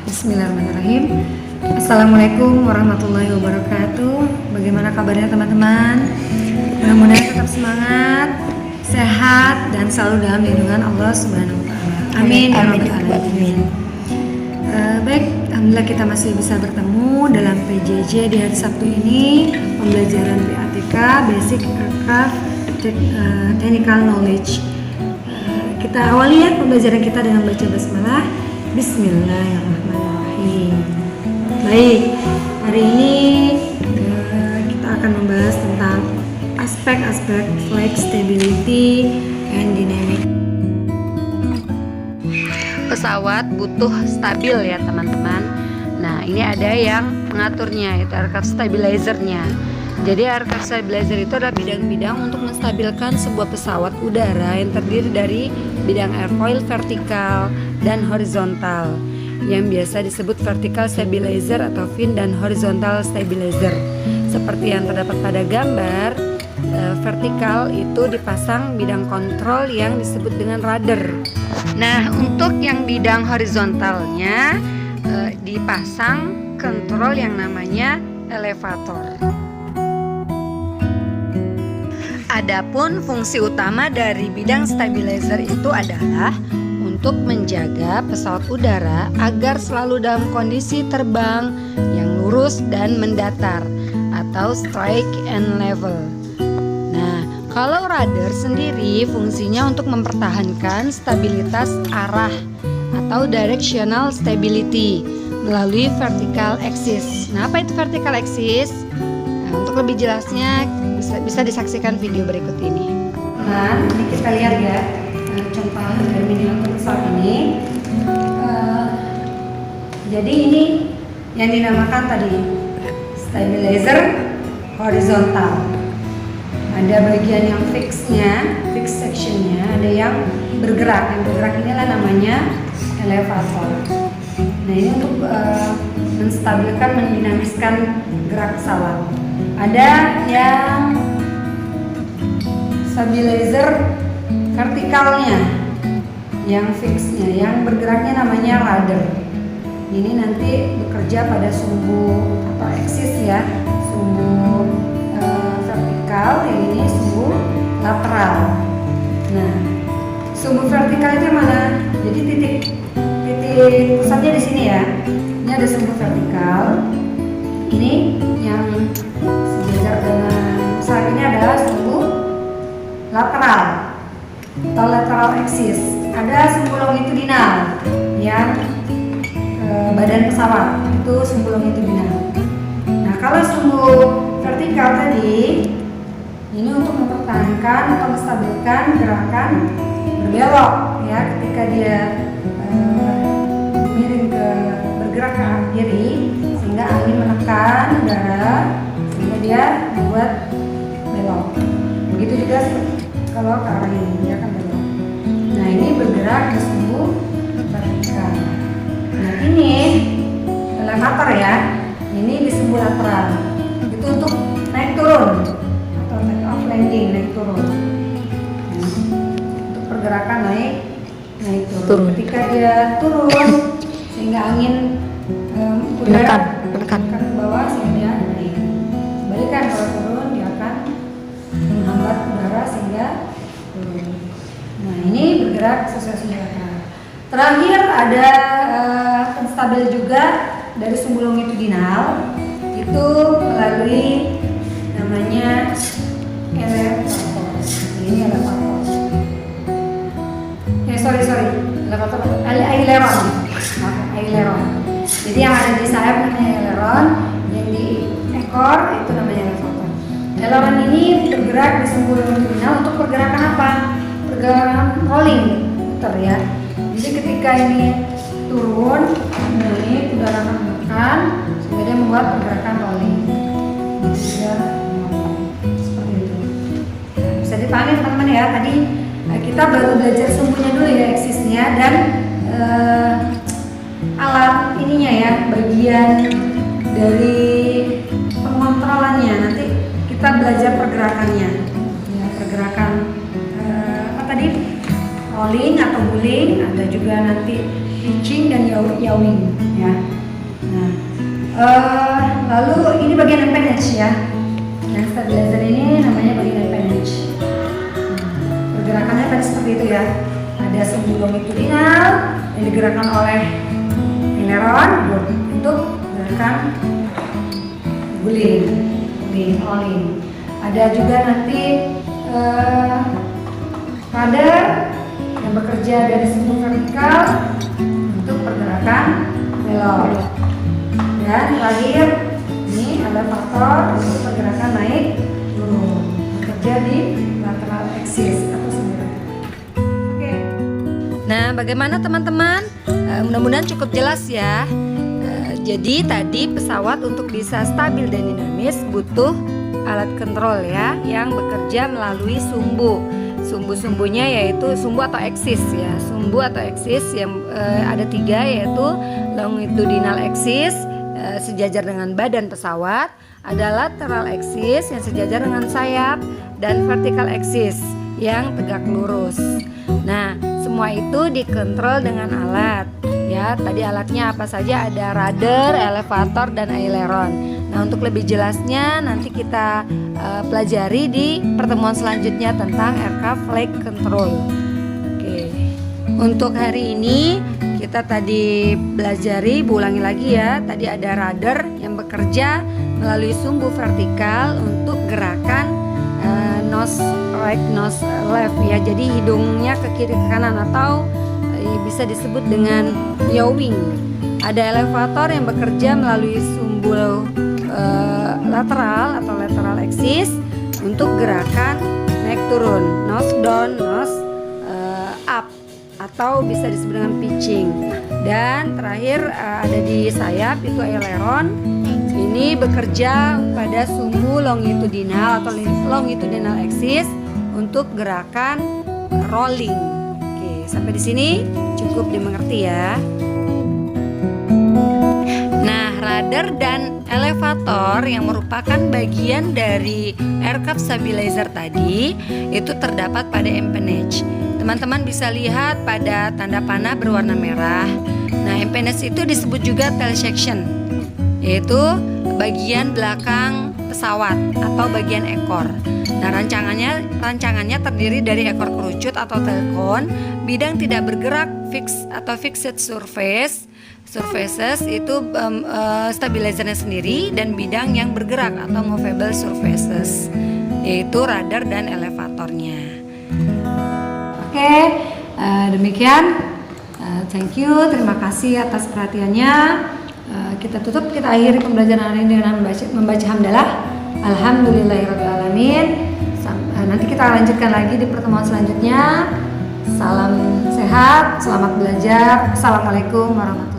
Bismillahirrahmanirrahim. Assalamualaikum warahmatullahi wabarakatuh. Bagaimana kabarnya teman-teman? Mudah-mudahan tetap semangat, sehat, dan selalu dalam lindungan Allah Subhanahu wa Ta'ala. Amin ya rabbal alamin. Baik, alhamdulillah kita masih bisa bertemu dalam PJJ di hari Sabtu ini, pembelajaran BATK Basic Aircraft Technical Knowledge. Kita awali ya pembelajaran kita dengan baca basmalah. Bismillahirrahmanirrahim. Baik, hari ini kita akan membahas tentang aspek-aspek flight stability and dynamic. Pesawat butuh stabil ya teman-teman. Nah, ini ada yang mengaturnya, itu aircraft stabilizer-nya. Jadi aircraft stabilizer itu adalah bidang-bidang untuk menstabilkan sebuah pesawat udara yang terdiri dari bidang airfoil vertikal dan horizontal, yang biasa disebut vertical stabilizer atau fin dan horizontal stabilizer. Seperti yang terdapat pada gambar, vertikal itu dipasang bidang kontrol yang disebut dengan rudder. Nah, untuk yang bidang horizontalnya dipasang kontrol yang namanya elevator. Adapun fungsi utama dari bidang stabilizer itu adalah untuk menjaga pesawat udara agar selalu dalam kondisi terbang yang lurus dan mendatar atau strike and level. Nah, kalau rudder sendiri fungsinya untuk mempertahankan stabilitas arah atau directional stability melalui vertical axis. Nah, apa itu vertical axis? Nah, untuk lebih jelasnya bisa disaksikan video berikut ini. Nah, ini kita lihat ya contoh dari miniatur pesawat ini. Jadi ini yang dinamakan tadi stabilizer horizontal. Ada bagian yang fixnya, fix sectionnya, ada yang bergerak. Yang bergerak inilah namanya elevator. Nah, ini untuk menstabilkan, mendinamiskan gerak pesawat. Ada yang stabilizer vertikalnya, yang fixnya, yang bergeraknya namanya rudder. Ini nanti bekerja pada sumbu atau axis ya, sumbu vertikal, yang ini sumbu lateral. Nah, sumbu vertikal itu mana? Jadi titik pusatnya di sini ya. Ini ada sumbu vertikal. Ini yang sejajar dengan pesawat ini adalah sumbu lateral atau lateral axis. Ada sumbu longitudinal yang badan pesawat, itu sumbu longitudinal. Nah, kalau sumbu vertikal tadi ini untuk mempertahankan atau menstabilkan gerakan berbelok ya, ketika dia miring bergerak ke arah kiri sehingga angin menekan udara sehingga dia membuat belok. Begitu juga kalau ke arah ini dia akan belok. Nah, ini bergerak di sumbu vertikal. Nah, ini elevator ya, ini di sumbu lateral. Itu untuk naik turun atau take off landing, naik turun. Nah, untuk pergerakan naik turun. Ketika dia turun sehingga angin udara menekan ke bawah sehingga dia naik. Sebaliknya kalau turun dia akan menghambat udara sehingga turun. Nah, ini bergerak sesuai sumbu lateral. Terakhir ada penstabil juga dari sumbu longitudinal, itu melalui namanya elevator. Ini elevator. Elevator aileron. Jadi yang ada di sayap namanya aileron, yang di ekor itu namanya elevator. Aileron ini bergerak di sumbu longitudinal untuk pergerakan apa? Pergerakan rolling, muter ya. Jadi ketika ini turun, naik, udara akan menekan sehingga dia membuat pergerakan rolling. Seperti itu. Bisa dipahami teman-teman ya. Tadi kita baru belajar sumbunya dulu ya, eksisnya dan alat ininya ya, bagian dari pengontrolannya. Nanti kita belajar pergerakannya. Ya, pergerakan apa tadi? Rolling atau guling, ada juga nanti pitching dan yawing ya. Nah, lalu ini bagian empennage ya. Yang stabilizer ini namanya bagian empennage. Pergerakannya tadi seperti itu ya. Ada sumbu longitudinal yang digerakkan oleh aileron untuk gerakan guling, rolling. Ada juga nanti rudder yang bekerja dari sumbu vertikal untuk pergerakan belok. Dan terakhir ini elevator untuk pergerakan naik turun, bekerja di lateral axis atau sumbu. Oke. Nah, bagaimana teman-teman? Mudah-mudahan cukup jelas ya. Jadi tadi pesawat untuk bisa stabil dan dinamis butuh alat kontrol ya, yang bekerja melalui sumbu. Sumbu-sumbunya yaitu sumbu atau axis ya. Sumbu atau axis yang ada 3, yaitu longitudinal axis sejajar dengan badan pesawat, ada lateral axis yang sejajar dengan sayap, dan vertical axis yang tegak lurus. Nah, semua itu dikontrol dengan alat ya. Tadi alatnya apa saja? Ada rudder, elevator, dan aileron. Nah, untuk lebih jelasnya nanti kita pelajari di pertemuan selanjutnya tentang aircraft flight control. Oke. Untuk hari ini kita tadi belajari, ulangi lagi ya. Tadi ada rudder yang bekerja melalui sumbu vertikal untuk gerakan nose right, nose left ya. Jadi hidungnya ke kiri ke kanan, atau bisa disebut dengan yawing. Ada elevator yang bekerja melalui sumbu lateral atau lateral axis untuk gerakan naik turun, nose down, nose up, atau bisa disebut dengan pitching. Dan terakhir ada di sayap itu aileron. Ini bekerja pada sumbu longitudinal atau longitudinal axis untuk gerakan rolling. Oke, sampai di sini cukup dimengerti ya. Nah, rudder dan elevator yang merupakan bagian dari aircraft stabilizer tadi itu terdapat pada empennage. Teman-teman bisa lihat pada tanda panah berwarna merah. Nah, empennage itu disebut juga tail section, yaitu bagian belakang pesawat atau bagian ekor. Nah, rancangannya terdiri dari ekor kerucut atau tail cone, bidang tidak bergerak fixed surfaces itu stabilizernya sendiri, dan bidang yang bergerak atau movable surfaces, yaitu rudder dan elevatornya. Oke, demikian. Thank you, terima kasih atas perhatiannya. Kita tutup, kita akhiri pembelajaran hari ini dengan membaca hamdalah. Alhamdulillahirrahmanirrahim. Nanti kita lanjutkan lagi di pertemuan selanjutnya. Salam sehat, selamat belajar. Assalamualaikum warahmatullahi wabarakatuh.